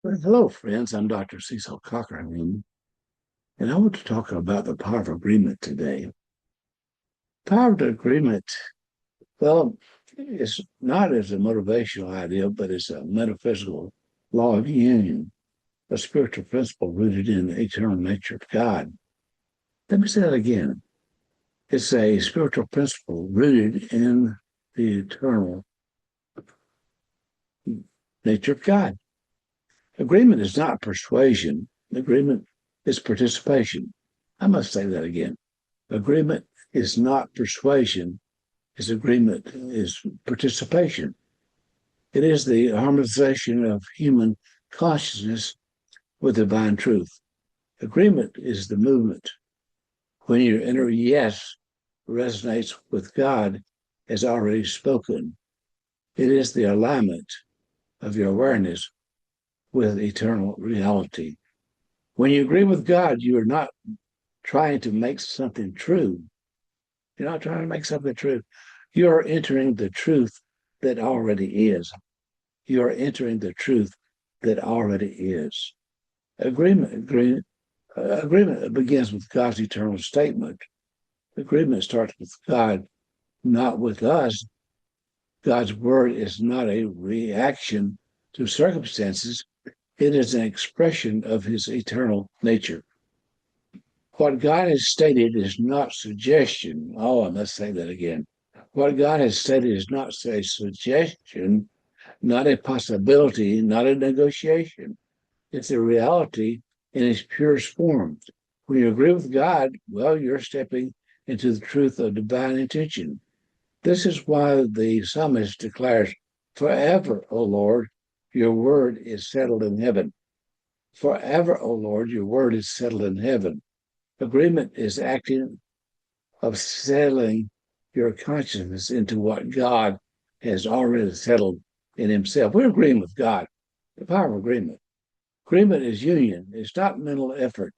Well, hello, friends. I'm Dr. Cecil Cochran, and I want to talk about the power of agreement today. Power of agreement, well, it's not as a motivational idea, but it's a metaphysical law of union, a spiritual principle rooted in the eternal nature of God. Let me say that again. It's a spiritual principle rooted in the eternal nature of God. Agreement is not persuasion. Agreement is participation. I must say that again. Agreement is not persuasion. His agreement is participation. It is the harmonization of human consciousness with divine truth. Agreement is the movement. When your inner yes resonates with God as already spoken, it is the alignment of your awareness with eternal reality. When you agree with God, you are not trying to make something true. You're not trying to make something true. You're entering the truth that already is. You're entering the truth that already is. Agreement begins with God's eternal statement. Agreement starts with God, not with us. God's word is not a reaction to circumstances. It is an expression of his eternal nature. What God has stated is not suggestion. Oh, I must say that again. What God has stated is not a suggestion, not a possibility, not a negotiation. It's a reality in its purest form. When you agree with God, well, you're stepping into the truth of divine intention. This is why the psalmist declares, "Forever, O Lord, your word is settled in heaven." Forever, O Lord, your word is settled in heaven. Agreement is acting of settling your consciousness into what God has already settled in himself. We're agreeing with God. The power of agreement. Agreement is union. It's not mental effort.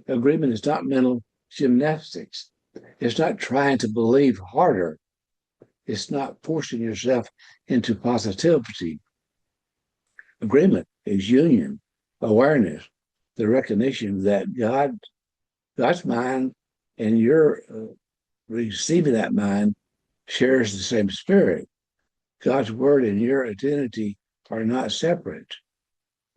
Agreement is not mental gymnastics. It's not trying to believe harder. It's not forcing yourself into positivity. Agreement is union, awareness, the recognition that God's mind and your receiving that mind shares the same spirit. God's word and your identity are not separate.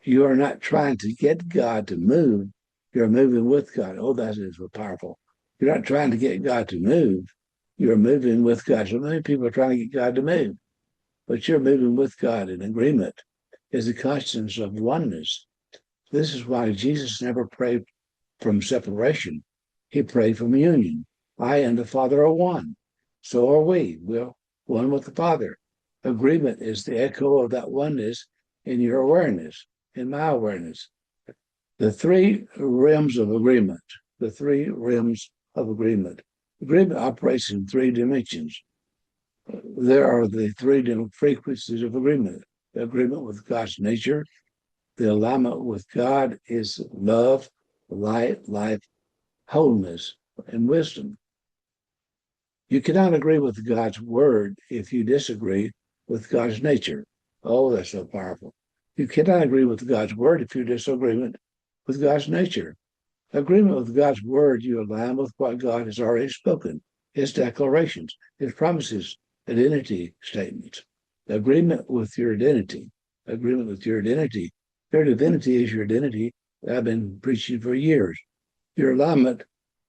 You are not trying to get God to move. You're moving with God. Oh, that is so powerful. You're not trying to get God to move. You're moving with God. So many people are trying to get God to move, but you're moving with God in agreement. Is the consciousness of oneness. This is why Jesus never prayed from separation. He prayed from union. I and the Father are one. So are we. We're one with the Father. Agreement is the echo of that oneness in your awareness, in my awareness. The three realms of agreement, the three realms of agreement. Agreement operates in three dimensions. There are the three different frequencies of agreement. The agreement with God's nature, the alignment with God is love, light, life, wholeness, and wisdom. You cannot agree with God's word if you disagree with God's nature. Oh, that's so powerful. You cannot agree with God's word if you disagree with God's nature. Agreement with God's word, you align with what God has already spoken, his declarations, his promises, identity statements. Agreement with your identity. Agreement with your identity. Your divinity is your identity that I've been preaching for years. Your alignment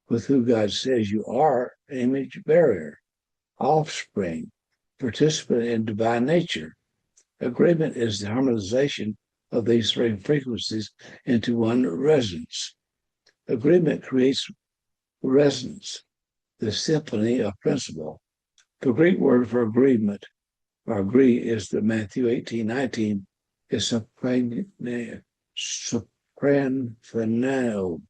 with who God says you are, image bearer, offspring, participant in divine nature. Agreement is the harmonization of these three frequencies into one resonance. Agreement creates resonance, the symphony of principle. The Greek word for agreement or agree is the Matthew 18:19 is soprano, SUMPHONEO,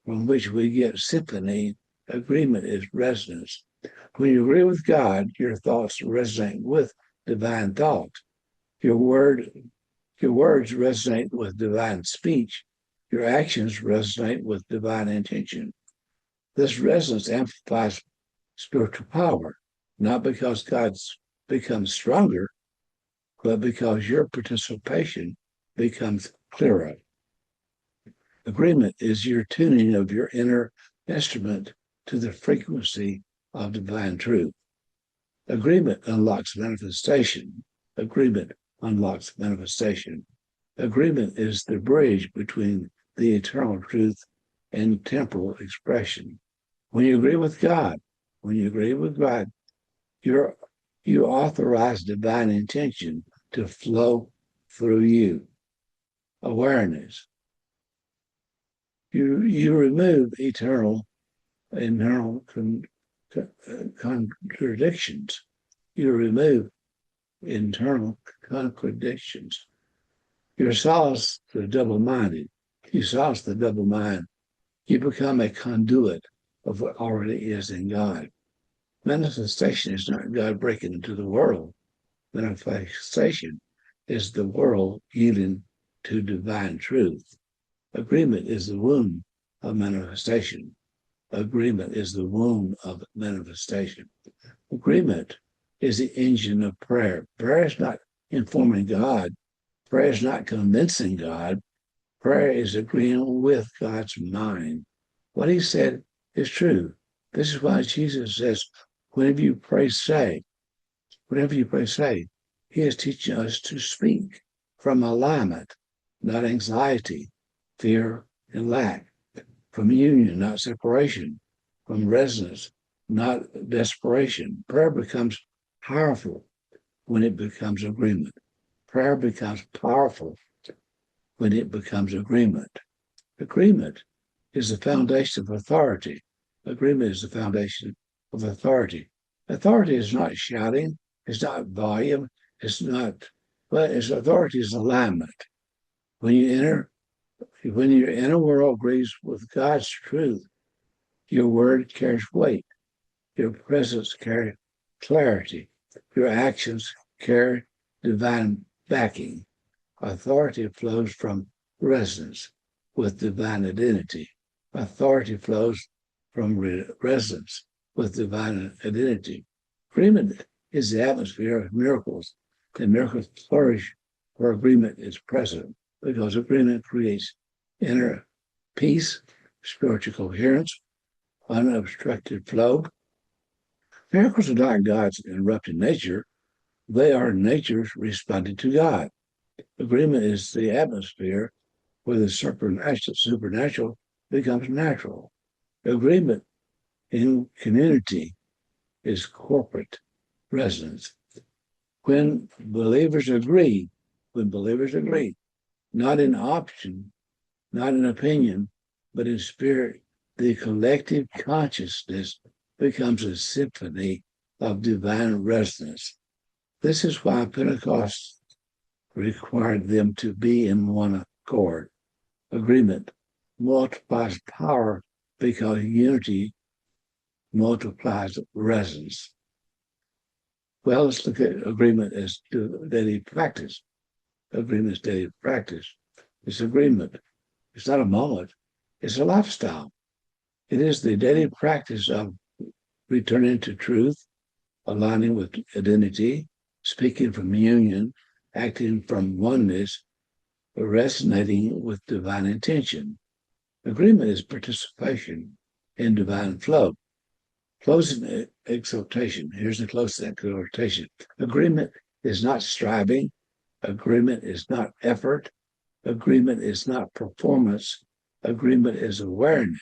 from which we get symphony. Agreement is resonance. When you agree with God, your thoughts resonate with divine thought. Your words resonate with divine speech. Your actions resonate with divine intention. This resonance amplifies spiritual power, not because God's become stronger, but because your participation becomes clearer. Agreement is your tuning of your inner instrument to the frequency of divine truth. Agreement unlocks manifestation. Agreement unlocks manifestation. Agreement is the bridge between the eternal truth and temporal expression. When you agree with God, you authorize divine intention to flow through you. Awareness. You remove internal contradictions. You remove internal contradictions. You silence the double-minded. You silence the double mind. You become a conduit of what already is in God. Manifestation is not God breaking into the world. Manifestation is the world yielding to divine truth. Agreement is the womb of manifestation. Agreement is the womb of manifestation. Agreement is the engine of prayer. Prayer is not informing God. Prayer is not convincing God. Prayer is agreeing with God's mind. What he said is true. This is why Jesus says, whenever you pray, say. Whenever you pray, say. He is teaching us to speak from alignment, not anxiety, fear, and lack. From union, not separation. From resonance, not desperation. Prayer becomes powerful when it becomes agreement. Prayer becomes powerful when it becomes agreement. Agreement is the foundation of authority. Agreement is the foundation of authority. Authority is not shouting, it's not volume, but its authority is alignment. When your inner world agrees with God's truth, your word carries weight, your presence carries clarity, your actions carry divine backing. Authority flows from resonance with divine identity. Authority flows from resonance with divine identity. Agreement is the atmosphere of miracles, and miracles flourish where agreement is present, because agreement creates inner peace, spiritual coherence, unobstructed flow. Miracles are not God's interrupted nature. They are nature's responding to God. Agreement is the atmosphere where the supernatural becomes natural. Agreement in community is corporate resonance. When believers agree, not in option, not in opinion, but in spirit, the collective consciousness becomes a symphony of divine resonance. This is why Pentecost required them to be in one accord. Agreement multiplies power because unity multiplies resonance. Well, let's look at agreement as daily practice. Agreement is daily practice. It's agreement. It's not a moment. It's a lifestyle. It is the daily practice of returning to truth, aligning with identity, speaking from union, acting from oneness, resonating with divine intention. Agreement is participation in divine flow. Closing exaltation. Here's the closing exaltation. Agreement is not striving. Agreement is not effort. Agreement is not performance. Agreement is awareness.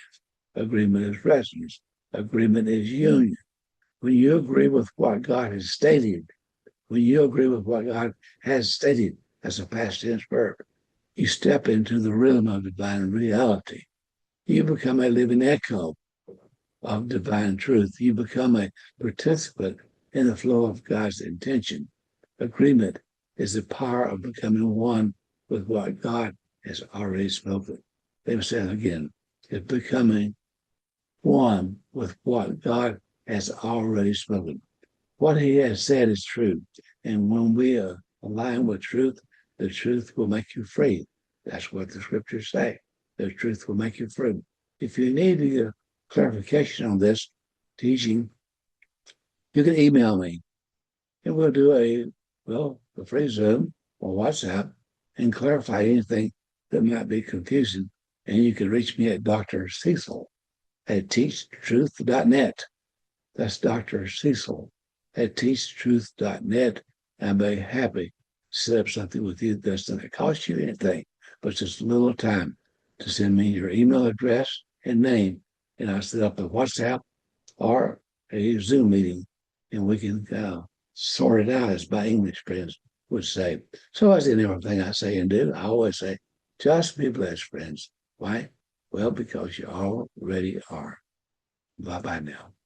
Agreement is resonance. Agreement is union. When you agree with what God has stated, as a past tense verb, you step into the rhythm of divine reality. You become a living echo of divine truth. You become a participant in the flow of God's intention. Agreement is the power of becoming one with what God has already spoken. Let me say it again. It's becoming one with what God has already spoken. What he has said is true. And when we align with truth, the truth will make you free. That's what the scriptures say. The truth will make you free. If you need clarification on this teaching, you can email me and we'll do a Well, the free Zoom or WhatsApp and clarify anything that might be confusing. And you can reach me at Dr. Cecil at teachtruth.net. That's Dr. Cecil at teachtruth.net. I'll be happy to set up something with you that's not going to cost you anything, but just a little time to send me your email address and name, and I'll set up a WhatsApp or a Zoom meeting, and we can sort it out, as my English friends would say. So as in everything I say and do, I always say, just be blessed, friends. Why? Well, because you already are. Bye-bye now.